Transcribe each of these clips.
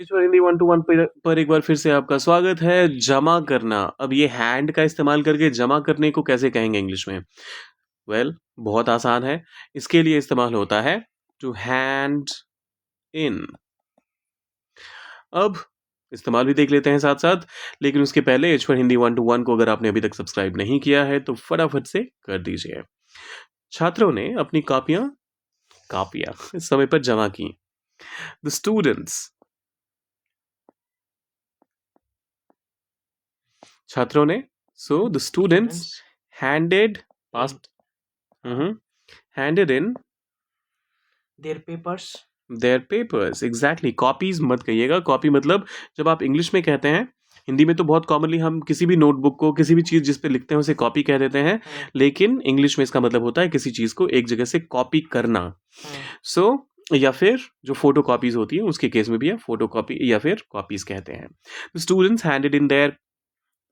ईश्वर Hindi 1 to 1 पर एक बार फिर से आपका स्वागत है। जमा करना, अब ये हैंड का इस्तेमाल करके जमा करने को कैसे कहेंगे इंग्लिश में? वेल, बहुत आसान है। इसके लिए इस्तेमाल होता है टू हैंड इन। अब इस्तेमाल भी देख लेते हैं साथ-साथ, लेकिन उसके पहले ईश्वर हिंदी 1 to 1 को अगर आपने अभी तक सब्सक्राइब नहीं किया है तो फटाफट से कर दीजिए। छात्रों ने अपनी कापियाँ समय पर जमा की। द स्टूडेंट्स, छात्रों ने, so the students handed past handed in their papers exactly। Copies मत कहिएगा। कॉपी मतलब जब आप इंग्लिश में कहते हैं, हिंदी में तो बहुत कॉमनली हम किसी भी नोटबुक को, किसी भी चीज जिस पे लिखते हैं उसे कॉपी कह देते हैं, लेकिन इंग्लिश में इसका मतलब होता है किसी चीज को एक जगह से कॉपी करना। सो या फिर जो फोटो कॉपीज होती है उसके केस में भी फोटो कॉपी या फिर कॉपीज कहते हैं। Students handed in their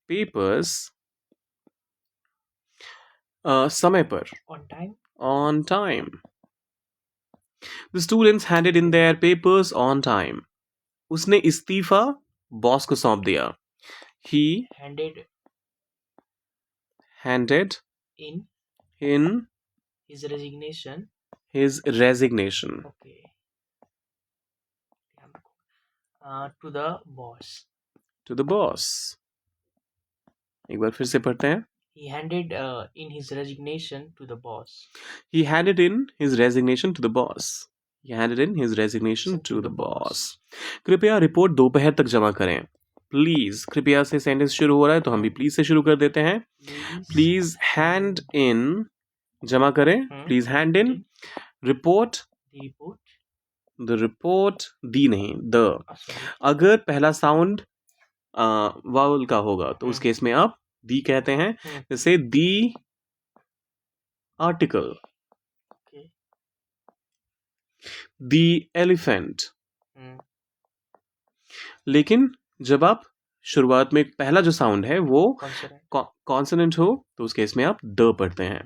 papers समय पर, on time। The students handed in their papers on time। उसने इस्तीफा बॉस को सौंप दिया। He handed in his resignation to the boss। एक बार फिर से पढ़ते हैं। He handed in his resignation to the boss। He handed in his resignation to the boss। He handed in his resignation to the boss। कृपया report दोपहर तक जमा करें। प्लीज, कृपया से सेंटेंस शुरू हो रहा है तो हम भी प्लीज से शुरू कर देते हैं। प्लीज हैंड इन, जमा करें। Please hand in report, the report, दी नहीं द। अगर पहला साउंड वावल का होगा तो उस केस में आप दी कहते हैं। जैसे दी आर्टिकल, दी एलिफेंट। लेकिन जब आप शुरुआत में पहला जो साउंड है वो कॉन्सोनेंट हो तो उस केस में आप द पढ़ते हैं।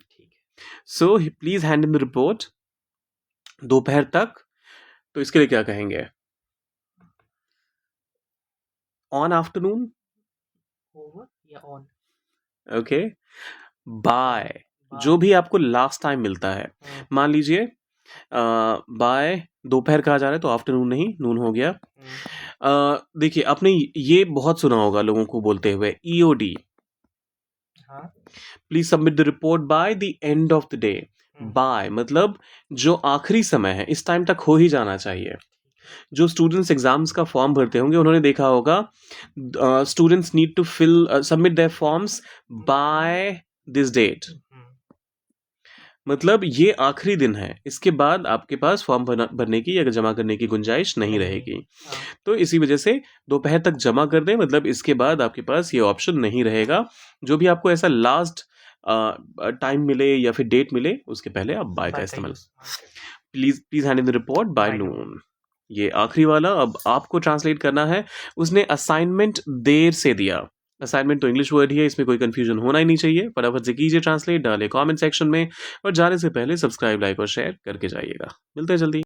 So please hand in the report दोपहर तक, तो इसके लिए क्या कहेंगे? ऑन आफ्टरनून, या ऑन। ओके। बाय, जो भी आपको लास्ट टाइम मिलता है। मान लीजिए बाय दोपहर कहा जा रहा है तो आफ्टरनून नहीं, नून हो गया। देखिए, आपने ये बहुत सुना होगा लोगों को बोलते हुए EOD, please submit the report by the end of the day. By मतलब जो आखिरी समय है, इस टाइम तक हो ही जाना चाहिए। जो स्टूडेंट्स एग्जाम्स का फॉर्म भरते होंगे उन्होंने देखा होगा, students need to submit their forms by this date. मतलब ये आखिरी दिन है, इसके बाद आपके पास फॉर्म भरने की या जमा करने की गुंजाइश नहीं रहेगी। तो इसी वजह से दोपहर तक जमा कर दें, मतलब इसके बाद आपके पास ये ऑप्शन नहीं रहेगा। जो भी आपको ऐसा लास्ट टाइम मिले या फिर डेट मिले उसके पहले आप बाय का इस्तेमाल। Please hand in the report by noon, ये आखिरी वाला। अब आपको ट्रांसलेट करना है। उसने असाइनमेंट देर से दिया। असाइनमेंट तो इंग्लिश वर्ड ही है, इसमें कोई कंफ्यूजन होना ही नहीं चाहिए। फटाफट से कीजिए ट्रांसलेट, डाले कमेंट सेक्शन में और जाने से पहले सब्सक्राइब, लाइक और शेयर करके जाइएगा। मिलते हैं जल्दी।